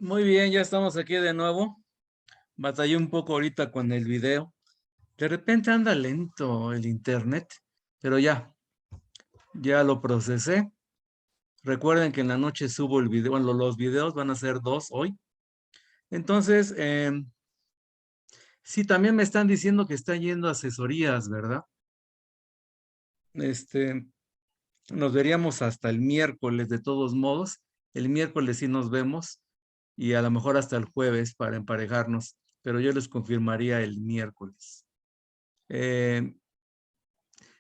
Muy bien, ya estamos aquí de nuevo. Batallé un poco ahorita con el video. De repente anda lento el internet, pero ya lo procesé. Recuerden que en la noche subo el video, bueno, los videos van a ser dos hoy. Entonces, sí, también me están diciendo que están yendo asesorías, ¿verdad? Este, nos veríamos hasta el miércoles de todos modos. El miércoles sí nos vemos y a lo mejor hasta el jueves para emparejarnos, pero yo les confirmaría el miércoles. Eh,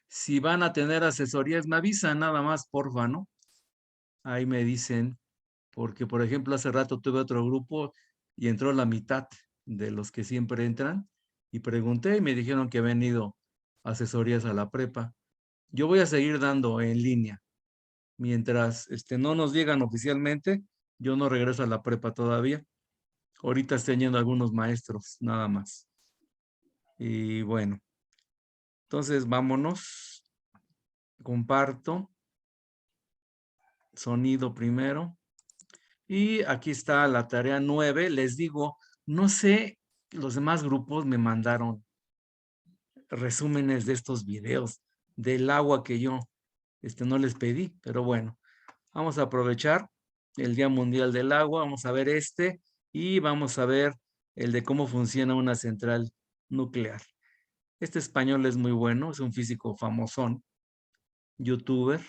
si van a tener asesorías, me avisan nada más, porfa, ¿no? Ahí me dicen, porque por ejemplo hace rato tuve otro grupo y entró la mitad de los que siempre entran y pregunté y me dijeron que habían ido asesorías a la prepa. Yo voy a seguir dando en línea. Mientras no nos llegan oficialmente, yo no regreso a la prepa todavía. Ahorita estoy yendo algunos maestros, nada más. Y bueno, entonces vámonos. Comparto. Sonido primero. Y aquí está la tarea 9. Les digo, no sé, los demás grupos me mandaron resúmenes de estos videos del agua que yo no les pedí, pero bueno, vamos a aprovechar el Día Mundial del Agua, vamos a ver y vamos a ver el de cómo funciona una central nuclear. Este español es muy bueno, es un físico famosón, youtuber,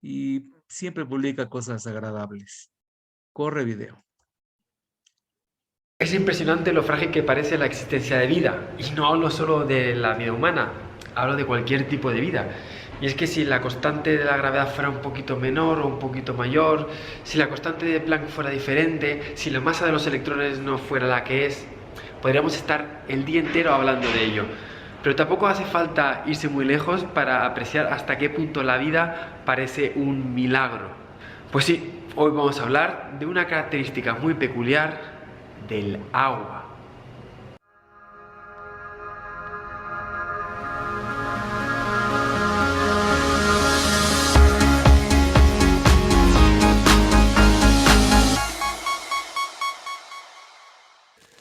y siempre publica cosas agradables. Corre video. Es impresionante lo frágil que parece la existencia de vida, y no hablo solo de la vida humana, hablo de cualquier tipo de vida. Y es que si la constante de la gravedad fuera un poquito menor o un poquito mayor, si la constante de Planck fuera diferente, si la masa de los electrones no fuera la que es, podríamos estar el día entero hablando de ello. Pero tampoco hace falta irse muy lejos para apreciar hasta qué punto la vida parece un milagro. Pues sí, hoy vamos a hablar de una característica muy peculiar del agua.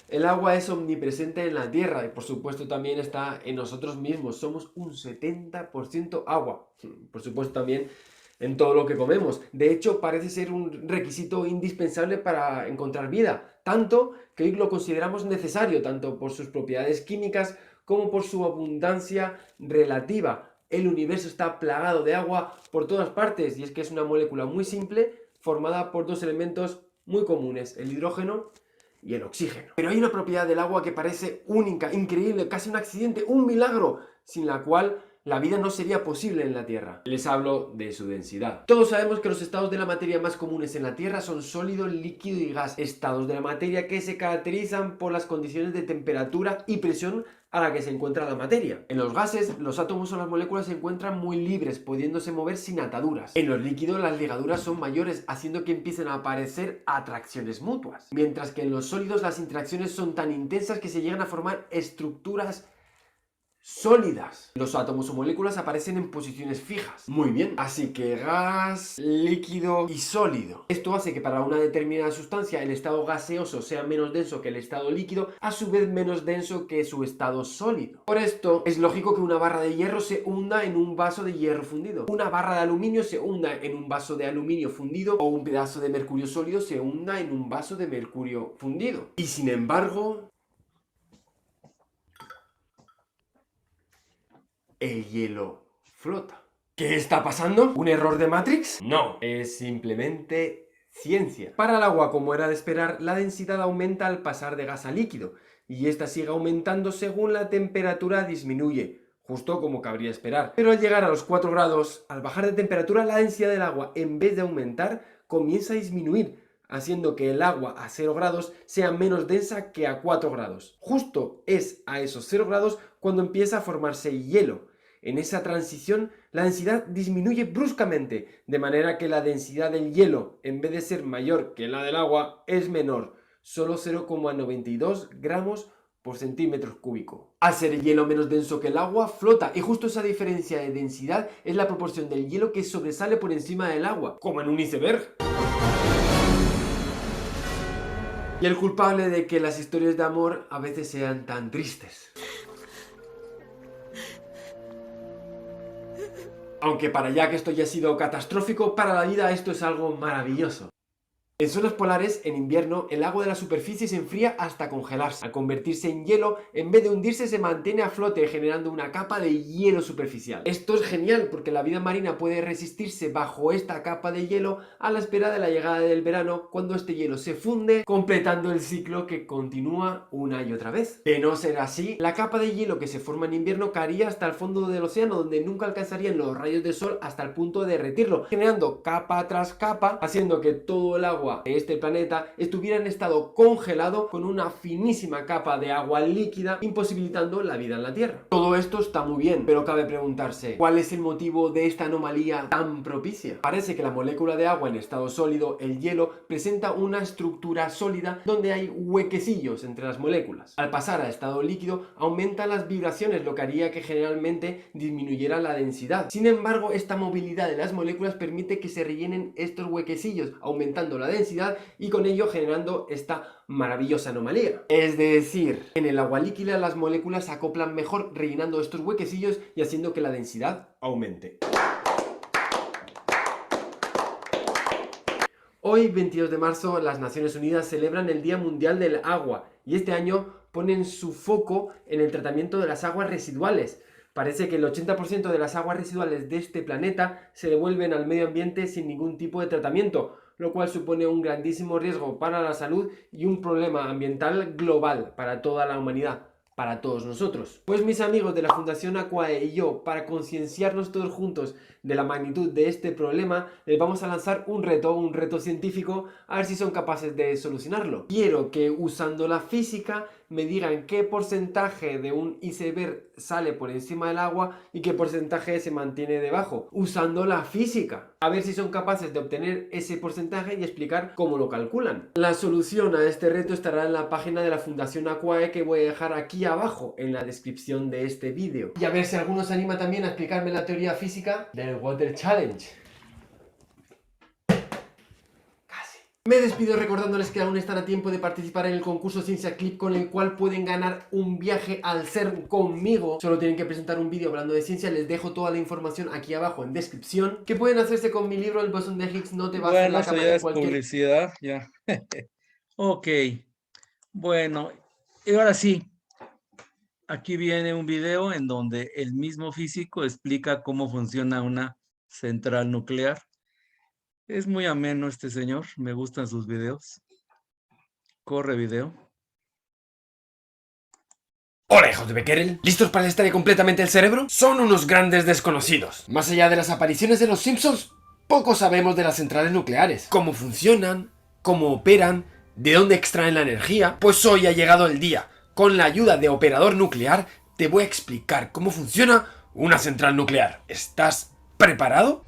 El agua es omnipresente en la Tierra y por supuesto también está en nosotros mismos. Somos un 70% agua. Por supuesto también en todo lo que comemos. De hecho, parece ser un requisito indispensable para encontrar vida. Tanto que hoy lo consideramos necesario, tanto por sus propiedades químicas como por su abundancia relativa. El universo está plagado de agua por todas partes y es que es una molécula muy simple formada por dos elementos muy comunes, el hidrógeno y el oxígeno. Pero hay una propiedad del agua que parece única, increíble, casi un accidente, un milagro, sin la cual la vida no sería posible en la Tierra. Les hablo de su densidad. Todos sabemos que los estados de la materia más comunes en la Tierra son sólido, líquido y gas. Estados de la materia que se caracterizan por las condiciones de temperatura y presión a la que se encuentra la materia. En los gases, los átomos o las moléculas se encuentran muy libres, pudiéndose mover sin ataduras. En los líquidos, las ligaduras son mayores, haciendo que empiecen a aparecer atracciones mutuas. Mientras que en los sólidos, las interacciones son tan intensas que se llegan a formar estructuras sólidas. Los átomos o moléculas aparecen en posiciones fijas. Muy bien, así que gas, líquido y sólido. Esto hace que para una determinada sustancia el estado gaseoso sea menos denso que el estado líquido, a su vez menos denso que su estado sólido. Por esto es lógico que una barra de hierro se hunda en un vaso de hierro fundido, una barra de aluminio se hunda en un vaso de aluminio fundido o un pedazo de mercurio sólido se hunda en un vaso de mercurio fundido. Y sin embargo, el hielo flota. ¿Qué está pasando? ¿Un error de Matrix? No, es simplemente ciencia. Para el agua, como era de esperar, la densidad aumenta al pasar de gas a líquido, y esta sigue aumentando según la temperatura disminuye, justo como cabría esperar. Pero al llegar a los 4 grados, al bajar de temperatura, la densidad del agua, en vez de aumentar, comienza a disminuir, haciendo que el agua a 0 grados sea menos densa que a 4 grados. Justo es a esos 0 grados cuando empieza a formarse hielo. En esa transición, la densidad disminuye bruscamente, de manera que la densidad del hielo, en vez de ser mayor que la del agua, es menor, solo 0,92 gramos por centímetro cúbico. Al ser el hielo menos denso que el agua, flota, y justo esa diferencia de densidad es la proporción del hielo que sobresale por encima del agua, como en un iceberg. y el culpable de que las historias de amor a veces sean tan tristes. Aunque para Jack esto ya ha sido catastrófico, para la vida esto es algo maravilloso. En zonas polares, en invierno, el agua de la superficie se enfría hasta congelarse. Al convertirse en hielo, en vez de hundirse, se mantiene a flote, generando una capa de hielo superficial. Esto es genial porque la vida marina puede resistirse bajo esta capa de hielo a la espera de la llegada del verano, cuando este hielo se funde, completando el ciclo que continúa una y otra vez. De no ser así, la capa de hielo que se forma en invierno caería hasta el fondo del océano, donde nunca alcanzarían los rayos del sol hasta el punto de derretirlo, generando capa tras capa, haciendo que todo el agua de este planeta estuviera en estado congelado con una finísima capa de agua líquida, imposibilitando la vida en la Tierra. Todo esto está muy bien, pero cabe preguntarse, ¿cuál es el motivo de esta anomalía tan propicia? Parece que la molécula de agua en estado sólido, el hielo, presenta una estructura sólida donde hay huequecillos entre las moléculas. Al pasar a estado líquido, aumentan las vibraciones, lo que haría que generalmente disminuyera la densidad. Sin embargo, esta movilidad de las moléculas permite que se rellenen estos huequecillos, aumentando la densidad y con ello generando esta maravillosa anomalía. Es decir, en el agua líquida las moléculas se acoplan mejor rellenando estos huequecillos y haciendo que la densidad aumente. Hoy, 22 de marzo, las Naciones Unidas celebran el Día Mundial del Agua y este año ponen su foco en el tratamiento de las aguas residuales. Parece que el 80% de las aguas residuales de este planeta se devuelven al medio ambiente sin ningún tipo de tratamiento, lo cual supone un grandísimo riesgo para la salud y un problema ambiental global para toda la humanidad, para todos nosotros. Pues mis amigos de la Fundación Aquae y yo, para concienciarnos todos juntos de la magnitud de este problema, les vamos a lanzar un reto científico, a ver si son capaces de solucionarlo. Quiero que usando la física me digan qué porcentaje de un iceberg sale por encima del agua y qué porcentaje se mantiene debajo, usando la física. A ver si son capaces de obtener ese porcentaje y explicar cómo lo calculan. La solución a este reto estará en la página de la Fundación Aquae, que voy a dejar aquí abajo en la descripción de este vídeo. Y a ver si alguno se anima también a explicarme la teoría física del Water Challenge. Me despido recordándoles que aún están a tiempo de participar en el concurso Ciencia Clip, con el cual pueden ganar un viaje al CERN conmigo. Solo tienen que presentar un vídeo hablando de ciencia. Les dejo toda la información aquí abajo en descripción. Que pueden hacerse con mi libro, El bosón de Higgs no te va a hacer la Bueno, eso cama ya de es cualquier... publicidad, ya. Ok, bueno, y ahora sí, aquí viene un video en donde el mismo físico explica cómo funciona una central nuclear. Es muy ameno este señor, me gustan sus videos. Corre video. Hola hijos de Becquerel, ¿listos para el estadio completamente el cerebro? Son unos grandes desconocidos. Más allá de las apariciones de los Simpsons, poco sabemos de las centrales nucleares. Cómo funcionan, cómo operan, de dónde extraen la energía. Pues hoy ha llegado el día. Con la ayuda de Operador Nuclear te voy a explicar cómo funciona una central nuclear. ¿Estás preparado?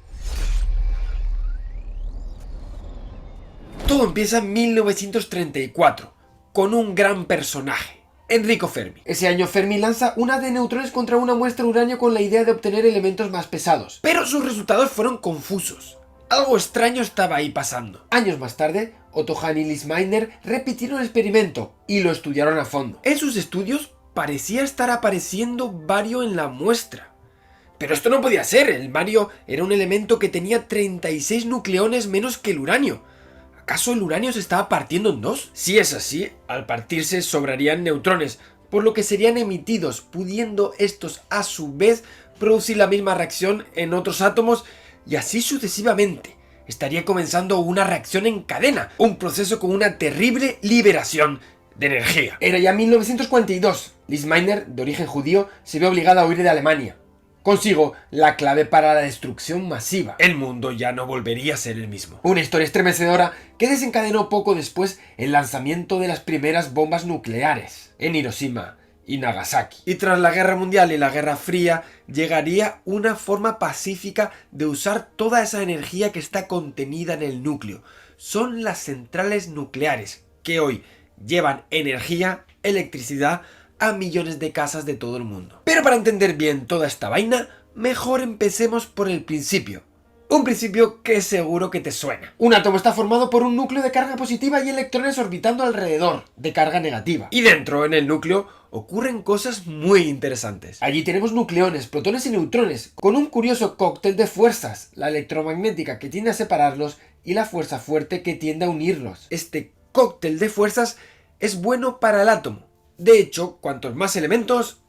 Todo empieza en 1934, con un gran personaje, Enrico Fermi. Ese año Fermi lanza un haz de neutrones contra una muestra de uranio con la idea de obtener elementos más pesados. Pero sus resultados fueron confusos. Algo extraño estaba ahí pasando. Años más tarde, Otto Hahn y Lise Meitner repitieron el experimento y lo estudiaron a fondo. En sus estudios parecía estar apareciendo bario en la muestra. Pero esto no podía ser, el bario era un elemento que tenía 36 nucleones menos que el uranio. ¿Acaso el uranio se estaba partiendo en dos? Si es así, al partirse sobrarían neutrones, por lo que serían emitidos, pudiendo estos a su vez producir la misma reacción en otros átomos y así sucesivamente. Estaría comenzando una reacción en cadena, un proceso con una terrible liberación de energía. Era ya 1942. Lise Meitner, de origen judío, se ve obligada a huir de Alemania. Consigo la clave para la destrucción masiva. El mundo ya no volvería a ser el mismo. Una historia estremecedora que desencadenó poco después el lanzamiento de las primeras bombas nucleares en Hiroshima y Nagasaki. Y tras la Guerra Mundial y la Guerra Fría llegaría una forma pacífica de usar toda esa energía que está contenida en el núcleo. Son las centrales nucleares que hoy llevan energía, electricidad a millones de casas de todo el mundo. Pero para entender bien toda esta vaina, mejor empecemos por el principio. Un principio que seguro que te suena. Un átomo está formado por un núcleo de carga positiva y electrones orbitando alrededor de carga negativa. Y dentro, en el núcleo, ocurren cosas muy interesantes. Allí tenemos nucleones, protones y neutrones, con un curioso cóctel de fuerzas, la electromagnética que tiende a separarlos y la fuerza fuerte que tiende a unirlos. Este cóctel de fuerzas es bueno para el átomo. De hecho, cuantos más elementos,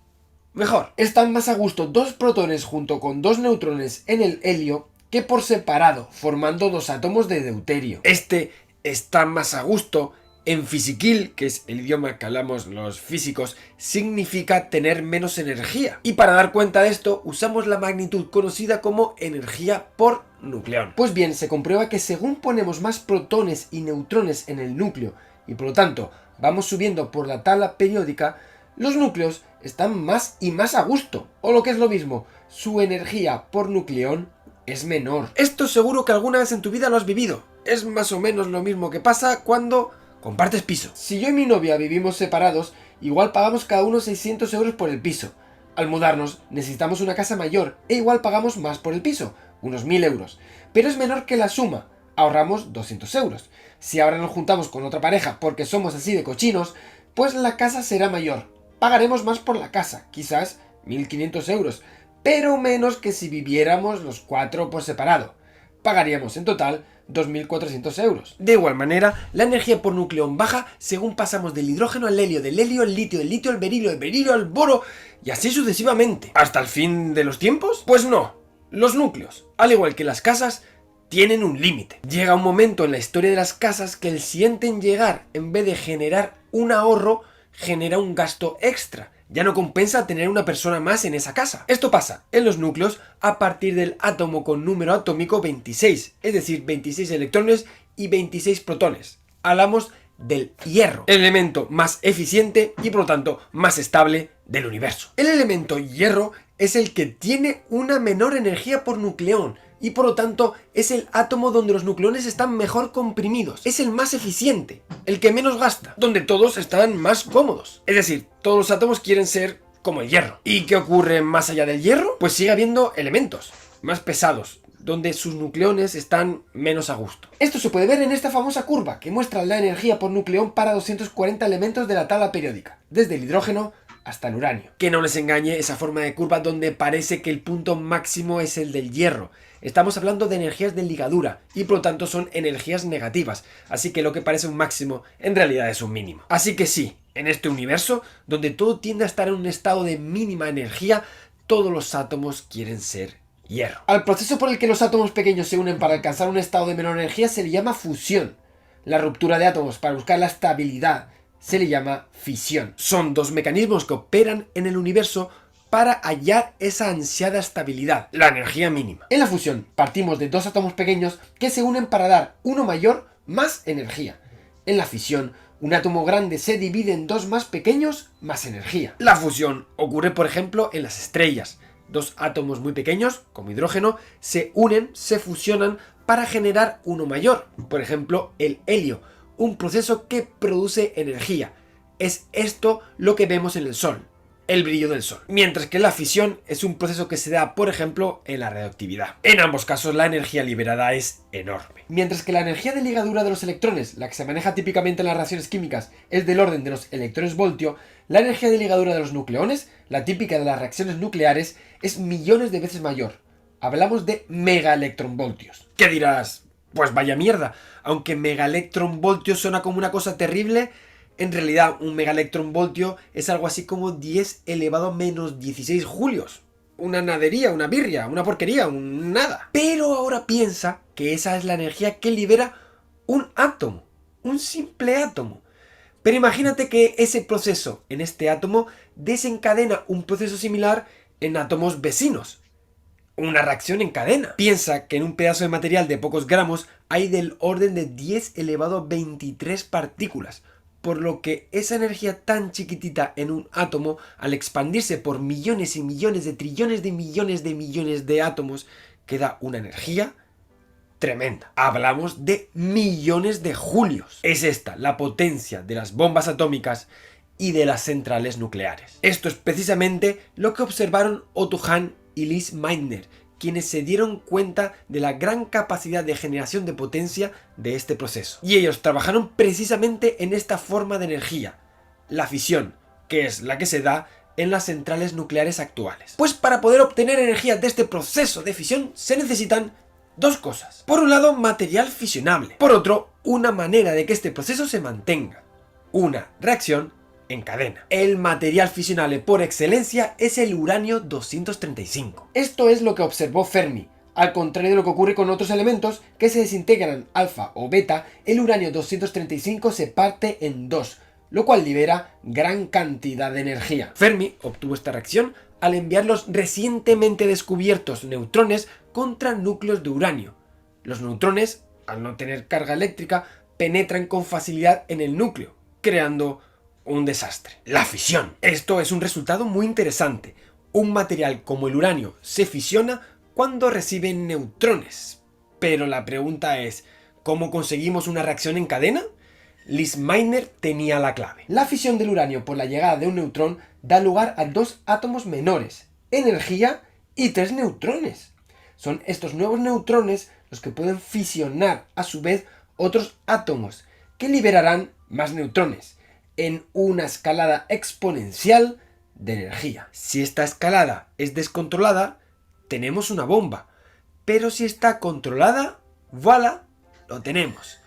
mejor. Están más a gusto dos protones junto con dos neutrones en el helio que por separado, formando dos átomos de deuterio. Este está más a gusto en fisiquil, que es el idioma que hablamos los físicos, significa tener menos energía. Y para dar cuenta de esto, usamos la magnitud conocida como energía por nucleón. Pues bien, se comprueba que según ponemos más protones y neutrones en el núcleo, y por lo tanto vamos subiendo por la tabla periódica, los núcleos están más y más a gusto. O lo que es lo mismo, su energía por nucleón es menor. Esto seguro que alguna vez en tu vida lo has vivido. Es más o menos lo mismo que pasa cuando compartes piso. Si yo y mi novia vivimos separados, igual pagamos cada uno 600 euros por el piso. Al mudarnos necesitamos una casa mayor e igual pagamos más por el piso, unos 1000 euros. Pero es menor que la suma, ahorramos 200 euros. Si ahora nos juntamos con otra pareja porque somos así de cochinos, pues la casa será mayor. Pagaremos más por la casa, quizás 1500 euros. Pero menos que si viviéramos los cuatro por separado. Pagaríamos en total 2.400 euros. De igual manera, la energía por nucleón baja según pasamos del hidrógeno al helio, del helio al litio, del litio al berilio, del berilio al boro, y así sucesivamente. ¿Hasta el fin de los tiempos? Pues no. Los núcleos, al igual que las casas, tienen un límite. Llega un momento en la historia de las casas que el siguiente en llegar, en vez de generar un ahorro, genera un gasto extra. Ya no compensa tener una persona más en esa casa. Esto pasa en los núcleos a partir del átomo con número atómico 26, es decir, 26 electrones y 26 protones. Hablamos del hierro, el elemento más eficiente y por lo tanto más estable del universo. El elemento hierro es el que tiene una menor energía por nucleón y por lo tanto es el átomo donde los nucleones están mejor comprimidos. Es el más eficiente, el que menos gasta, donde todos están más cómodos. Es decir, todos los átomos quieren ser como el hierro. ¿Y qué ocurre más allá del hierro? Pues sigue habiendo elementos más pesados, donde sus nucleones están menos a gusto. Esto se puede ver en esta famosa curva que muestra la energía por nucleón para 240 elementos de la tabla periódica, desde el hidrógeno hasta el uranio. Que no les engañe esa forma de curva donde parece que el punto máximo es el del hierro. Estamos hablando de energías de ligadura y por lo tanto son energías negativas, así que lo que parece un máximo en realidad es un mínimo. Así que sí, en este universo, donde todo tiende a estar en un estado de mínima energía, todos los átomos quieren ser hierro. Al proceso por el que los átomos pequeños se unen para alcanzar un estado de menor energía se le llama fusión. La ruptura de átomos para buscar la estabilidad se le llama fisión. Son dos mecanismos que operan en el universo para hallar esa ansiada estabilidad, la energía mínima. En la fusión partimos de dos átomos pequeños que se unen para dar uno mayor más energía. En la fisión, un átomo grande se divide en dos más pequeños más energía. La fusión ocurre, por ejemplo, en las estrellas. Dos átomos muy pequeños, como hidrógeno, se unen, se fusionan para generar uno mayor. Por ejemplo, el helio, un proceso que produce energía. Es esto lo que vemos en el Sol, el brillo del Sol. Mientras que la fisión es un proceso que se da, por ejemplo, en la radioactividad. En ambos casos la energía liberada es enorme. Mientras que la energía de ligadura de los electrones, la que se maneja típicamente en las reacciones químicas, es del orden de los electrones-voltio, la energía de ligadura de los nucleones, la típica de las reacciones nucleares, es millones de veces mayor. Hablamos de megaelectronvoltios. ¿Qué dirás? Pues vaya mierda. Aunque megaelectronvoltio suena como una cosa terrible, en realidad un megaelectronvoltio es algo así como 10 elevado a menos 16 julios. Una nadería, una birria, una porquería, un nada. Pero ahora piensa que esa es la energía que libera un átomo, un simple átomo. Pero imagínate que ese proceso en este átomo desencadena un proceso similar en átomos vecinos. Una reacción en cadena. Piensa que en un pedazo de material de pocos gramos hay del orden de 10 elevado a 23 partículas. Por lo que esa energía tan chiquitita en un átomo, al expandirse por millones y millones de trillones de millones de átomos, queda una energía tremenda. Hablamos de millones de julios. Es esta la potencia de las bombas atómicas y de las centrales nucleares. Esto es precisamente lo que observaron Otto Hahn y Lise Meitner, quienes se dieron cuenta de la gran capacidad de generación de potencia de este proceso. Y ellos trabajaron precisamente en esta forma de energía, la fisión, que es la que se da en las centrales nucleares actuales. Pues para poder obtener energía de este proceso de fisión se necesitan dos cosas. Por un lado, material fisionable. Por otro, una manera de que este proceso se mantenga. Una reacción en cadena. El material fisionable por excelencia es el uranio 235. Esto es lo que observó Fermi. Al contrario de lo que ocurre con otros elementos que se desintegran alfa o beta, el uranio 235 se parte en dos, lo cual libera gran cantidad de energía. Fermi obtuvo esta reacción al enviar los recientemente descubiertos neutrones contra núcleos de uranio. Los neutrones, al no tener carga eléctrica, penetran con facilidad en el núcleo, creando un desastre. La fisión. Esto es un resultado muy interesante. Un material como el uranio se fisiona cuando recibe neutrones. Pero la pregunta es, ¿cómo conseguimos una reacción en cadena? Lise Meitner tenía la clave. La fisión del uranio por la llegada de un neutrón da lugar a dos átomos menores, energía y tres neutrones. Son estos nuevos neutrones los que pueden fisionar a su vez otros átomos, que liberarán más neutrones, en una escalada exponencial de energía. Si esta escalada es descontrolada, tenemos una bomba. Pero si está controlada, voilà, lo tenemos.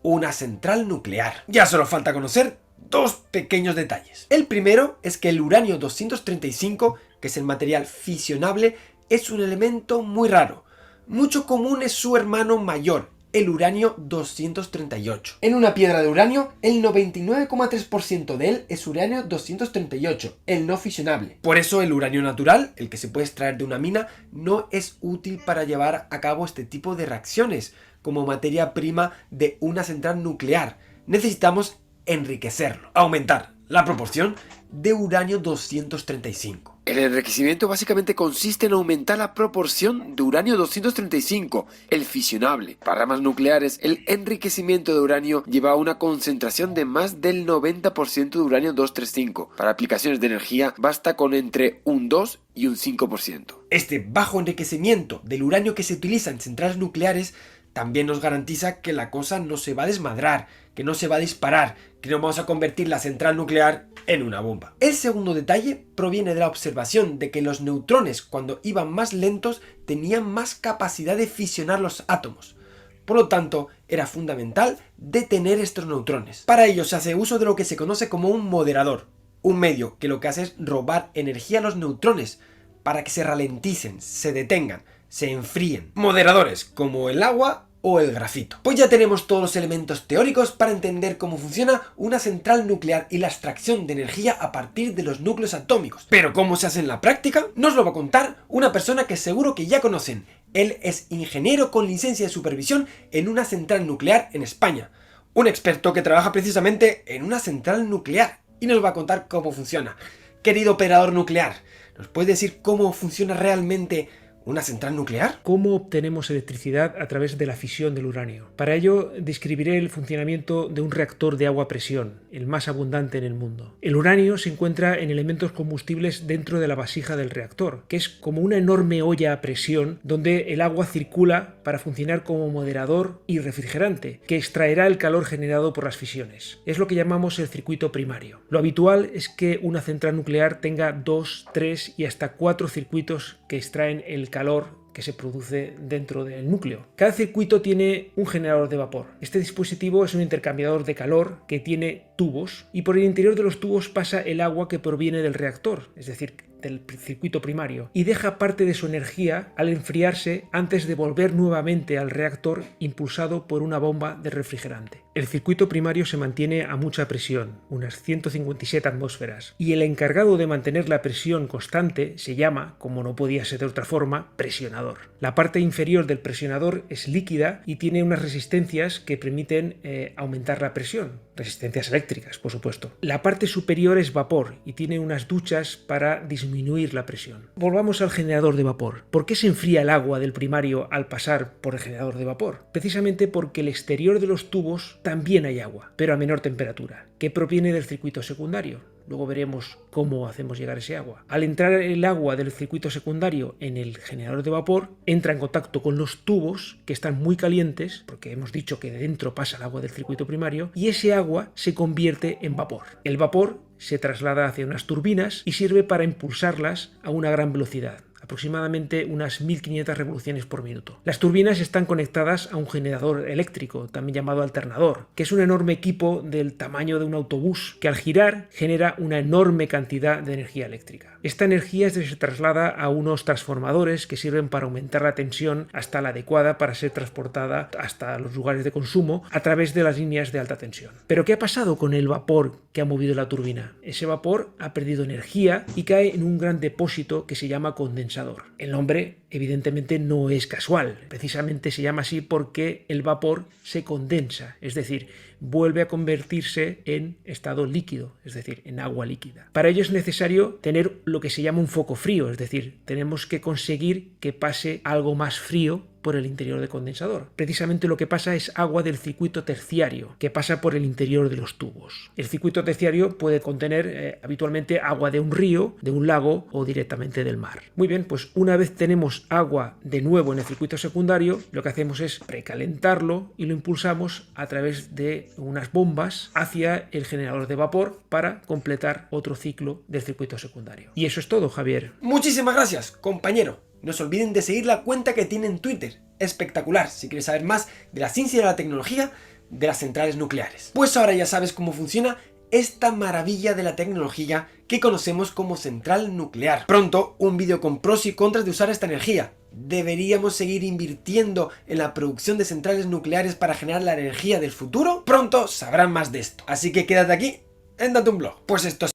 Una central nuclear. Ya solo falta conocer dos pequeños detalles. El primero es que el uranio 235, que es el material fisionable, es un elemento muy raro. Mucho común es su hermano mayor, el uranio 238. En una piedra de uranio, el 99,3% de él es uranio 238, el no fisionable. Por eso el uranio natural, el que se puede extraer de una mina, no es útil para llevar a cabo este tipo de reacciones, como materia prima de una central nuclear. Necesitamos enriquecerlo, aumentar la proporción de uranio 235. El enriquecimiento básicamente consiste en aumentar la proporción de uranio 235, el fisionable. Para ramas nucleares, el enriquecimiento de uranio lleva a una concentración de más del 90% de uranio 235. Para aplicaciones de energía, basta con entre un 2 y un 5%. Este bajo enriquecimiento del uranio que se utiliza en centrales nucleares también nos garantiza que la cosa no se va a desmadrar, que no se va a disparar, que no vamos a convertir la central nuclear en una bomba. El segundo detalle proviene de la observación de que los neutrones, cuando iban más lentos, tenían más capacidad de fisionar los átomos. Por lo tanto, era fundamental detener estos neutrones. Para ello se hace uso de lo que se conoce como un moderador, un medio que lo que hace es robar energía a los neutrones para que se ralenticen, se detengan, se enfríen. Moderadores como el agua o el grafito. Pues ya tenemos todos los elementos teóricos para entender cómo funciona una central nuclear y la extracción de energía a partir de los núcleos atómicos. Pero ¿cómo se hace en la práctica? Nos lo va a contar una persona que seguro que ya conocen. Él es ingeniero con licencia de supervisión en una central nuclear en España. Un experto que trabaja precisamente en una central nuclear y nos va a contar cómo funciona. Querido operador nuclear, ¿nos puedes decir cómo funciona realmente una central nuclear? ¿Cómo obtenemos electricidad a través de la fisión del uranio? Para ello describiré el funcionamiento de un reactor de agua a presión, el más abundante en el mundo. El uranio se encuentra en elementos combustibles dentro de la vasija del reactor, que es como una enorme olla a presión donde el agua circula para funcionar como moderador y refrigerante, que extraerá el calor generado por las fisiones. Es lo que llamamos el circuito primario. Lo habitual es que una central nuclear tenga 2, 3 y hasta 4 circuitos que extraen el calor que se produce dentro del núcleo. Cada circuito tiene un generador de vapor. Este dispositivo es un intercambiador de calor que tiene tubos y por el interior de los tubos pasa el agua que proviene del reactor, es decir, del circuito primario, y deja parte de su energía al enfriarse antes de volver nuevamente al reactor impulsado por una bomba de refrigerante. El circuito primario se mantiene a mucha presión, unas 157 atmósferas, y el encargado de mantener la presión constante se llama, como no podía ser de otra forma, presionador. La parte inferior del presionador es líquida y tiene unas resistencias que permiten aumentar la presión, resistencias eléctricas, por supuesto. La parte superior es vapor y tiene unas duchas para disminuir disminuir la presión. Volvamos al generador de vapor. ¿Por qué se enfría el agua del primario al pasar por el generador de vapor? Precisamente porque el exterior de los tubos también hay agua, pero a menor temperatura, que proviene del circuito secundario. Luego veremos cómo hacemos llegar ese agua. Al entrar el agua del circuito secundario en el generador de vapor, entra en contacto con los tubos que están muy calientes, porque hemos dicho que de dentro pasa el agua del circuito primario, y ese agua se convierte en vapor. El vapor se traslada hacia unas turbinas y sirve para impulsarlas a una gran velocidad, aproximadamente unas 1500 revoluciones por minuto. Las turbinas están conectadas a un generador eléctrico, también llamado alternador, que es un enorme equipo del tamaño de un autobús que al girar genera una enorme cantidad de energía eléctrica. Esta energía se traslada a unos transformadores que sirven para aumentar la tensión hasta la adecuada para ser transportada hasta los lugares de consumo a través de las líneas de alta tensión. ¿Pero qué ha pasado con el vapor que ha movido la turbina? Ese vapor ha perdido energía y cae en un gran depósito que se llama condensador. El nombre evidentemente no es casual, precisamente se llama así porque el vapor se condensa, es decir, vuelve a convertirse en estado líquido, es decir, en agua líquida. Para ello es necesario tener lo que se llama un foco frío, es decir, tenemos que conseguir que pase algo más frío por el interior del condensador. Precisamente lo que pasa es agua del circuito terciario, que pasa por el interior de los tubos. El circuito terciario puede contener habitualmente agua de un río, de un lago o directamente del mar. Muy bien, pues una vez tenemos agua de nuevo en el circuito secundario, lo que hacemos es precalentarlo y lo impulsamos a través de unas bombas hacia el generador de vapor para completar otro ciclo del circuito secundario. Y eso es todo, Javier. Muchísimas gracias, compañero. No se olviden de seguir la cuenta que tiene en Twitter. Espectacular, si quieres saber más de la ciencia y de la tecnología de las centrales nucleares. Pues ahora ya sabes cómo funciona esta maravilla de la tecnología que conocemos como central nuclear. Pronto, un vídeo con pros y contras de usar esta energía. ¿Deberíamos seguir invirtiendo en la producción de centrales nucleares para generar la energía del futuro? Pronto sabrán más de esto. Así que quédate aquí en Datum Blog. Pues esto es...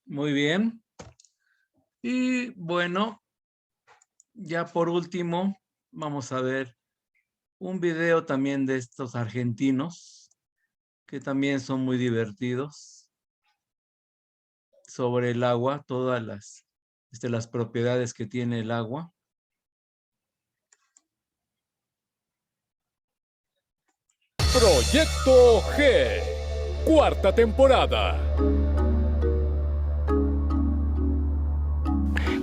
Muy bien. Y bueno, ya por último, vamos a ver un video también de estos argentinos que también son muy divertidos sobre el agua, todas las propiedades que tiene el agua. Proyecto G, cuarta temporada.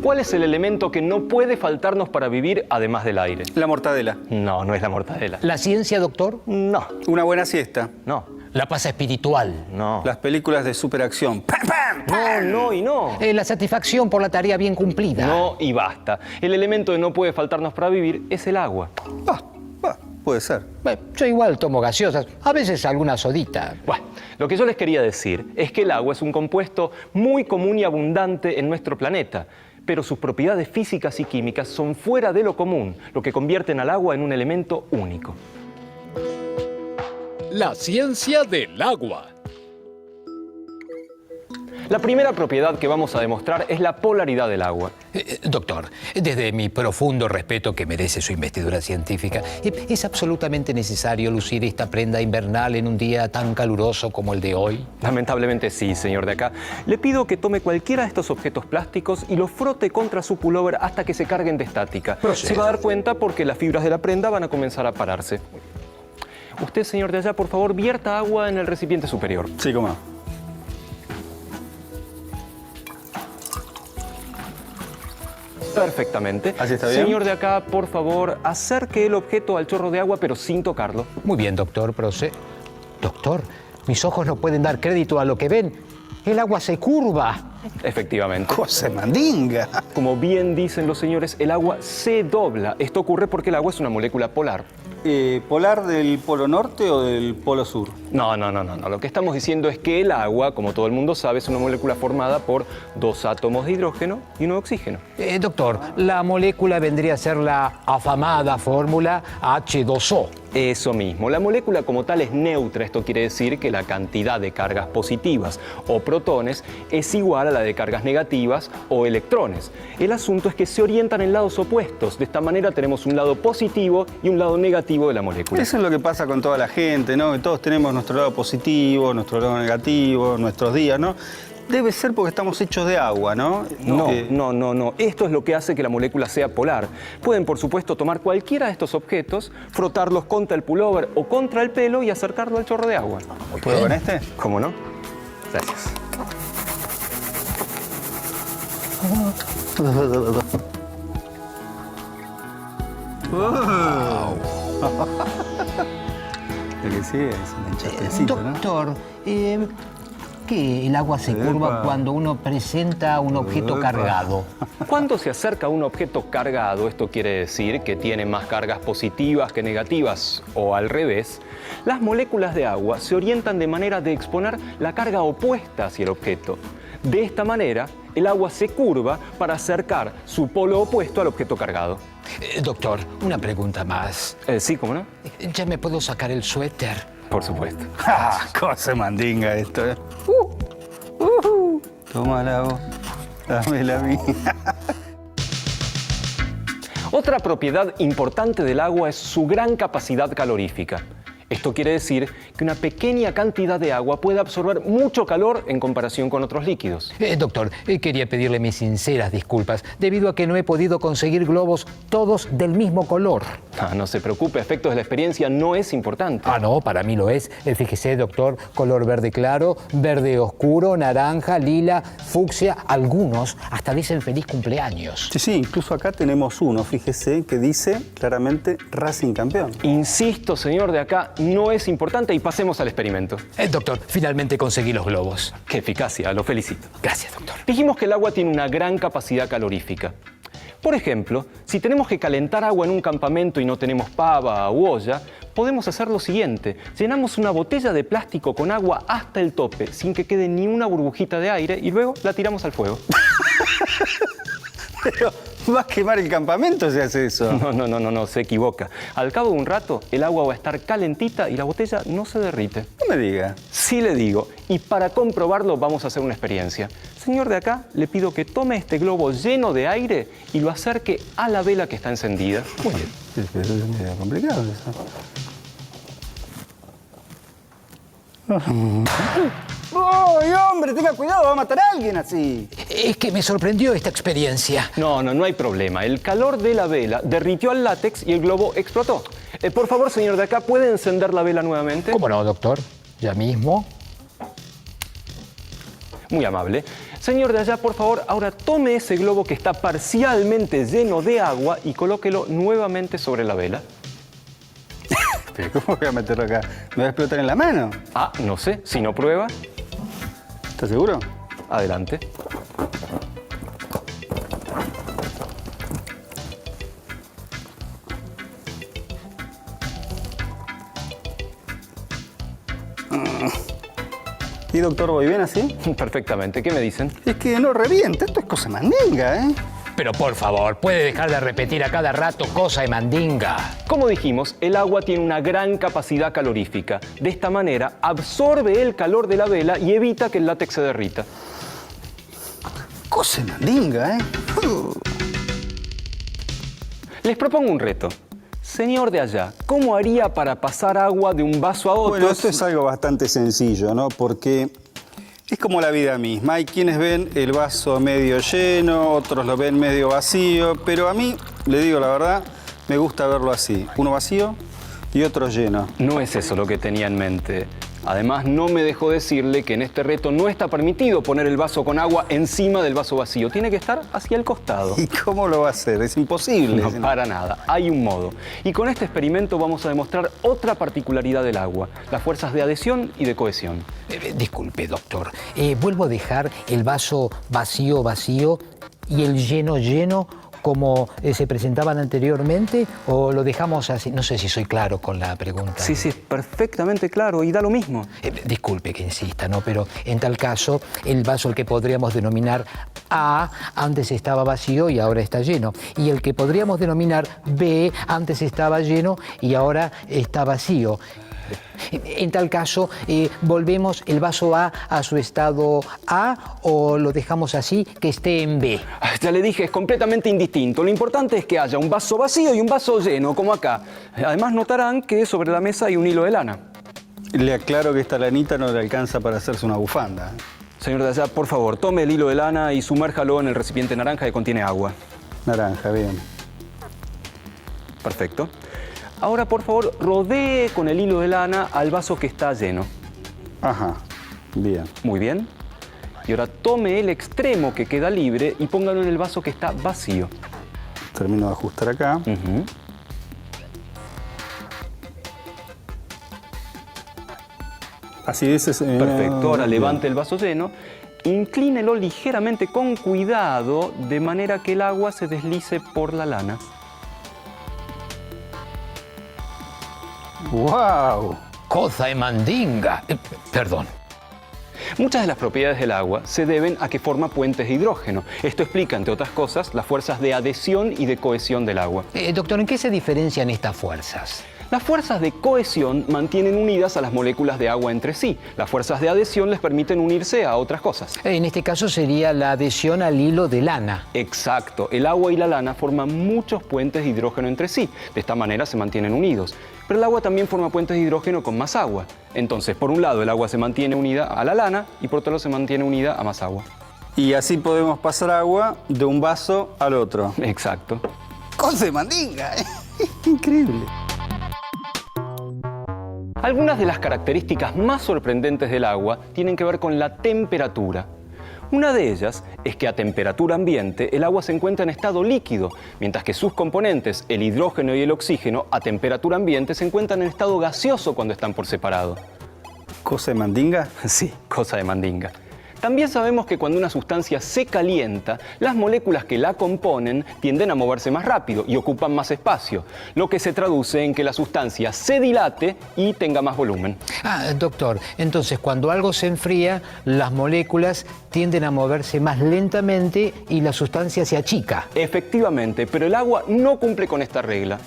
¿Cuál es el elemento que no puede faltarnos para vivir además del aire? La mortadela. No, no es la mortadela. ¿La ciencia, doctor? No, Una buena siesta. no, La paz espiritual. no. Las películas de superacción. ¡Pam, pam! No, no y no. La satisfacción por la tarea bien cumplida. No y basta. El elemento que no puede faltarnos para vivir es el agua. Puede ser. Yo igual tomo gaseosas, a veces alguna sodita. Bueno, lo que yo les quería decir es que el agua es un compuesto muy común y abundante en nuestro planeta, pero sus propiedades físicas y químicas son fuera de lo común, lo que convierten al agua en un elemento único. La ciencia del agua. La primera propiedad que vamos a demostrar es la polaridad del agua. Doctor, desde mi profundo respeto que merece su investidura científica, ¿es absolutamente necesario lucir esta prenda invernal en un día tan caluroso como el de hoy? Lamentablemente sí, señor de acá. Le pido que tome cualquiera de estos objetos plásticos y los frote contra su pullover hasta que se carguen de estática. Se va a dar cuenta porque las fibras de la prenda van a comenzar a pararse. Usted, señor de allá, por favor, vierta agua en el recipiente superior. Sí, cómo no. Perfectamente. ¿Así está bien? Señor de acá, por favor, acerque el objeto al chorro de agua, pero sin tocarlo. Muy bien, doctor, Doctor, mis ojos no pueden dar crédito a lo que ven. El agua se curva. Efectivamente. Cosa mandinga. Como bien dicen los señores, el agua se dobla. Esto ocurre porque el agua es una molécula polar. ¿Polar del polo norte o del polo sur? No. Lo que estamos diciendo es que el agua, como todo el mundo sabe, es una molécula formada por dos átomos de hidrógeno y uno de oxígeno. Doctor, la molécula vendría a ser la afamada fórmula H2O. Eso mismo. La molécula como tal es neutra. Esto quiere decir que la cantidad de cargas positivas o protones es igual a la de cargas negativas o electrones. El asunto es que se orientan en lados opuestos. De esta manera tenemos un lado positivo y un lado negativo de la molécula. Eso es lo que pasa con toda la gente, ¿no? Que todos tenemos nuestro lado positivo, nuestro lado negativo, nuestros días, ¿no? Debe ser porque estamos hechos de agua, ¿no? No. Esto es lo que hace que la molécula sea polar. Pueden, por supuesto, tomar cualquiera de estos objetos, frotarlos contra el pullover o contra el pelo y acercarlo al chorro de agua. ¿Puedo con este? ¿Cómo no? Gracias. Lo que sí es un enchatecito, ¿no? Doctor, ¿qué el agua se curva Epa. cuando uno presenta un objeto Epa. cargado? Cuando se acerca a un objeto cargado, esto quiere decir que tiene más cargas positivas que negativas, o al revés, las moléculas de agua se orientan de manera de exponer la carga opuesta hacia el objeto. De esta manera, el agua se curva para acercar su polo opuesto al objeto cargado. Doctor, una pregunta más. Sí, ¿cómo no? ¿Ya me puedo sacar el suéter? Por supuesto. ¡Ah! Cosa mandinga esto, ¿eh? Tómala vos. Dámela a mí. Otra propiedad importante del agua es su gran capacidad calorífica. Esto quiere decir que una pequeña cantidad de agua puede absorber mucho calor en comparación con otros líquidos. Doctor, quería pedirle mis sinceras disculpas debido a que no he podido conseguir globos todos del mismo color. No se preocupe, efectos de la experiencia no es importante. No, para mí lo es. Fíjese, doctor, color verde claro, verde oscuro, naranja, lila, fucsia. Algunos hasta dicen feliz cumpleaños. Sí, incluso acá tenemos uno, fíjese, que dice claramente Racing campeón. Insisto, señor de acá, no es importante y pasemos al experimento. Doctor, finalmente conseguí los globos. ¡Qué eficacia! Lo felicito. Gracias, doctor. Dijimos que el agua tiene una gran capacidad calorífica. Por ejemplo, si tenemos que calentar agua en un campamento y no tenemos pava u olla, podemos hacer lo siguiente. Llenamos una botella de plástico con agua hasta el tope, sin que quede ni una burbujita de aire, y luego la tiramos al fuego. Pero va a quemar el campamento si hace eso. No, se equivoca. Al cabo de un rato, el agua va a estar calentita y la botella no se derrite. No me diga. Sí le digo, y para comprobarlo vamos a hacer una experiencia. Señor de acá, le pido que tome este globo lleno de aire y lo acerque a la vela que está encendida. Muy bien. Es medio complicado eso. ¡Ay, hombre! Tenga cuidado, va a matar a alguien así. Es que me sorprendió esta experiencia. No hay problema. El calor de la vela derritió al látex y el globo explotó. Por favor, señor de acá, ¿puede encender la vela nuevamente? ¿Cómo no, doctor? Ya mismo. Muy amable. Señor de allá, por favor, ahora tome ese globo que está parcialmente lleno de agua y colóquelo nuevamente sobre la vela. ¿Pero cómo voy a meterlo acá? ¿Me va a explotar en la mano? No sé. Si no prueba, ¿Estás seguro? adelante. ¿Y doctor, voy bien así? Perfectamente. ¿Qué me dicen? Es que no revienta, esto es cosa mandinga, ¿eh? Pero por favor, ¿puede dejar de repetir a cada rato cosa de mandinga? Como dijimos, el agua tiene una gran capacidad calorífica. De esta manera, absorbe el calor de la vela y evita que el látex se derrita. Cosa de mandinga, ¿eh? Les propongo un reto. Señor de allá, ¿cómo haría para pasar agua de un vaso a otro? Bueno, esto es algo bastante sencillo, ¿no? Porque es como la vida misma. Hay quienes ven el vaso medio lleno, otros lo ven medio vacío, pero a mí, le digo la verdad, me gusta verlo así. Uno vacío y otro lleno. No es eso lo que tenía en mente. Además, no me dejó decirle que en este reto no está permitido poner el vaso con agua encima del vaso vacío. Tiene que estar hacia el costado. ¿Y cómo lo va a hacer? Es imposible. No, para nada. Hay un modo. Y con este experimento vamos a demostrar otra particularidad del agua, las fuerzas de adhesión y de cohesión. Disculpe, doctor. ¿Vuelvo a dejar el vaso vacío y el lleno como se presentaban anteriormente, o lo dejamos así? No sé si soy claro con la pregunta. Sí, es perfectamente claro y da lo mismo. Disculpe que insista, ¿no? Pero en tal caso, el vaso el que podríamos denominar A antes estaba vacío y ahora está lleno. Y el que podríamos denominar B antes estaba lleno y ahora está vacío. En tal caso, ¿volvemos el vaso A su estado A o lo dejamos así, que esté en B? Ya le dije, es completamente indistinto. Lo importante es que haya un vaso vacío y un vaso lleno, como acá. Además, notarán que sobre la mesa hay un hilo de lana. Le aclaro que esta lanita no le alcanza para hacerse una bufanda. Señor de allá, por favor, tome el hilo de lana y sumérjalo en el recipiente naranja que contiene agua. Naranja, bien. Perfecto. Ahora, por favor, rodee con el hilo de lana al vaso que está lleno. Ajá, bien. Muy bien. Y ahora tome el extremo que queda libre y póngalo en el vaso que está vacío. Termino de ajustar acá. Ujú. Así es. Perfecto. Ahora bien. levante el vaso lleno, inclínelo ligeramente con cuidado de manera que el agua se deslice por la lana. ¡Wow! Cosa de mandinga. Perdón. Muchas de las propiedades del agua se deben a que forma puentes de hidrógeno. Esto explica, entre otras cosas, las fuerzas de adhesión y de cohesión del agua. Doctor, ¿en qué se diferencian estas fuerzas? Las fuerzas de cohesión mantienen unidas a las moléculas de agua entre sí. Las fuerzas de adhesión les permiten unirse a otras cosas. En este caso sería la adhesión al hilo de lana. Exacto. El agua y la lana forman muchos puentes de hidrógeno entre sí. De esta manera se mantienen unidos. Pero el agua también forma puentes de hidrógeno con más agua. Entonces, por un lado, el agua se mantiene unida a la lana y por otro lado se mantiene unida a más agua. Y así podemos pasar agua de un vaso al otro. Exacto. ¡Cosa de mandinga! Increíble. Algunas de las características más sorprendentes del agua tienen que ver con la temperatura. Una de ellas es que a temperatura ambiente el agua se encuentra en estado líquido, mientras que sus componentes, el hidrógeno y el oxígeno, a temperatura ambiente se encuentran en estado gaseoso cuando están por separado. ¿Cosa de mandinga? Sí, cosa de mandinga. También sabemos que cuando una sustancia se calienta, las moléculas que la componen tienden a moverse más rápido y ocupan más espacio, lo que se traduce en que la sustancia se dilate y tenga más volumen. Doctor, entonces cuando algo se enfría, las moléculas tienden a moverse más lentamente y la sustancia se achica. Efectivamente, pero el agua no cumple con esta regla.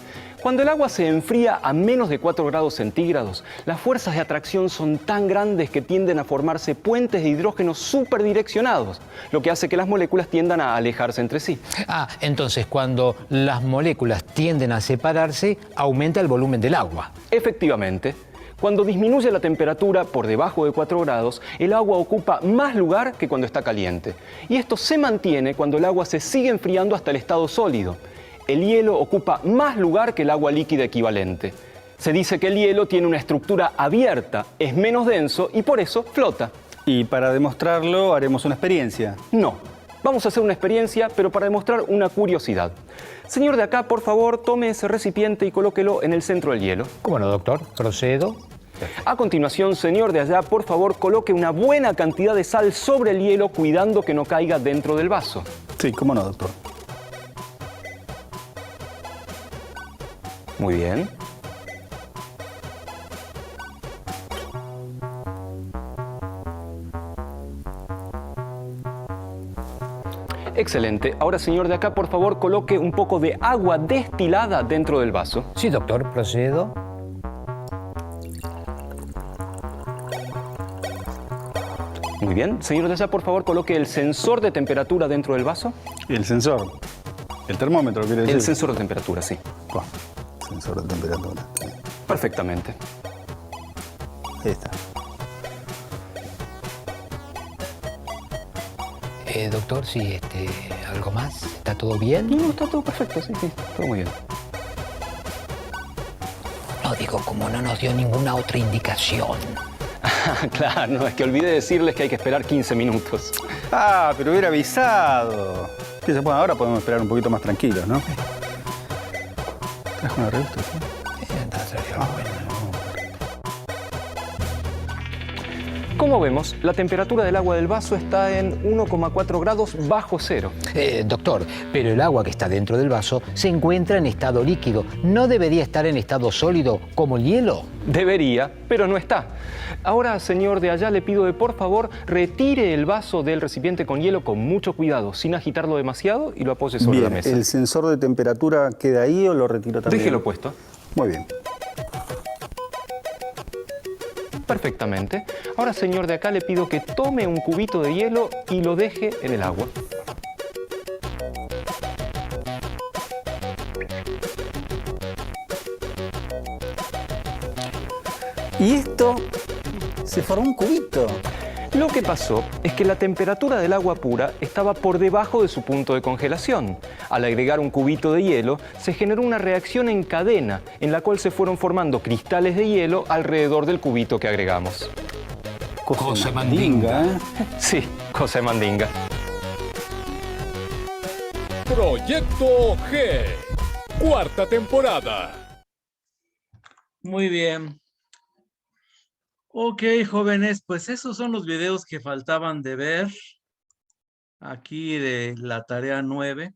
Cuando el agua se enfría a menos de 4 grados centígrados, las fuerzas de atracción son tan grandes que tienden a formarse puentes de hidrógeno superdireccionados, lo que hace que las moléculas tiendan a alejarse entre sí. Entonces cuando las moléculas tienden a separarse, aumenta el volumen del agua. Efectivamente. Cuando disminuye la temperatura por debajo de 4 grados, el agua ocupa más lugar que cuando está caliente. Y esto se mantiene cuando el agua se sigue enfriando hasta el estado sólido. El hielo ocupa más lugar que el agua líquida equivalente. Se dice que el hielo tiene una estructura abierta, es menos denso y por eso flota. Y para demostrarlo haremos una experiencia. No, vamos a hacer una experiencia, pero para demostrar una curiosidad. Señor de acá, por favor, tome ese recipiente y colóquelo en el centro del hielo. ¿Cómo no, doctor? Procedo. A continuación, señor de allá, por favor, coloque una buena cantidad de sal sobre el hielo, cuidando que no caiga dentro del vaso. Sí, cómo no, doctor. Muy bien. Excelente. Ahora, señor de acá, por favor, coloque un poco de agua destilada dentro del vaso. Sí, doctor, procedo. Muy bien. Señor de allá, por favor, coloque el sensor de temperatura dentro del vaso. El sensor. El termómetro, quiere decir. El sensor de temperatura, sí. Sensor de temperatura. Perfectamente. Ahí está. Doctor, sí, ¿algo más? ¿Está todo bien? No, está todo perfecto, sí, todo muy bien. No, digo, como no nos dio ninguna otra indicación. Claro, no, es que olvidé decirles que hay que esperar 15 minutos. Pero hubiera avisado. Bueno, ahora podemos esperar un poquito más tranquilos, ¿no? ¿Trajo una revista? ¿Sí? Como vemos, la temperatura del agua del vaso está en 1,4 grados bajo cero. Doctor, pero el agua que está dentro del vaso se encuentra en estado líquido. ¿No debería estar en estado sólido como el hielo? Debería, pero no está. Ahora, señor de allá, le pido de por favor retire el vaso del recipiente con hielo con mucho cuidado, sin agitarlo demasiado, y lo apoye sobre la mesa. ¿El sensor de temperatura queda ahí o lo retiro también? Déjelo puesto. Muy bien. Perfectamente. Ahora, señor de acá, le pido que tome un cubito de hielo y lo deje en el agua. Y esto se formó un cubito. Lo que pasó es que la temperatura del agua pura estaba por debajo de su punto de congelación. Al agregar un cubito de hielo, se generó una reacción en cadena, en la cual se fueron formando cristales de hielo alrededor del cubito que agregamos. Cosa mandinga, ¿eh? Sí, cosa de mandinga. Proyecto G, cuarta temporada. Muy bien. Ok, jóvenes, pues esos son los videos que faltaban de ver aquí de la tarea 9.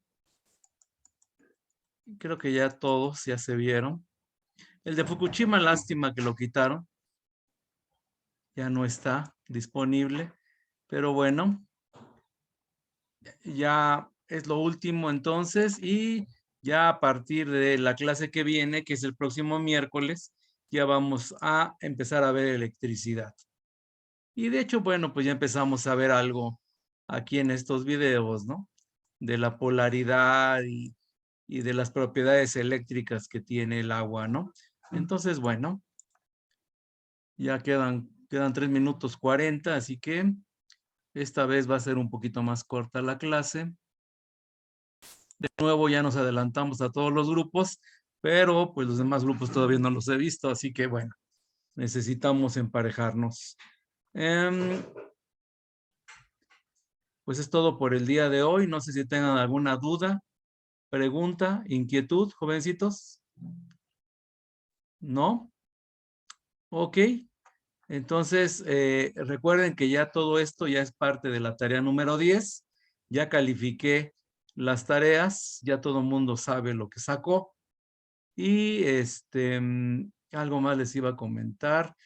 Creo que ya todos ya se vieron. El de Fukushima, lástima que lo quitaron. Ya no está disponible, pero bueno, ya es lo último entonces, y ya a partir de la clase que viene, que es el próximo miércoles, ya vamos a empezar a ver electricidad. Y de hecho, bueno, pues ya empezamos a ver algo aquí en estos videos, ¿no? De la polaridad y de las propiedades eléctricas que tiene el agua, ¿no? Entonces, bueno, ya quedan 3 minutos 40, así que esta vez va a ser un poquito más corta la clase. De nuevo ya nos adelantamos a todos los grupos, pero pues los demás grupos todavía no los he visto, así que bueno, necesitamos emparejarnos. Pues es todo por el día de hoy. No sé si tengan alguna duda, pregunta, inquietud, jovencitos. ¿No? Ok. Entonces, recuerden que ya todo esto ya es parte de la tarea número 10. Ya califiqué las tareas, ya todo el mundo sabe lo que sacó. Y algo más les iba a comentar.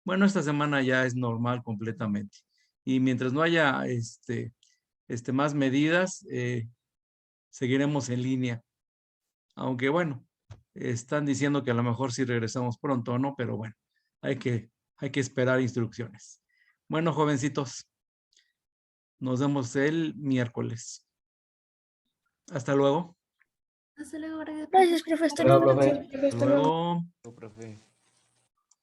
Bueno, esta semana ya es normal completamente. Y mientras no haya más medidas, seguiremos en línea. Aunque bueno, están diciendo que a lo mejor sí regresamos pronto, ¿no? Pero bueno, hay que esperar instrucciones. Bueno, jovencitos, nos vemos el miércoles. Hasta luego. Hasta luego, Gracias, profesor. Hasta luego. Profe.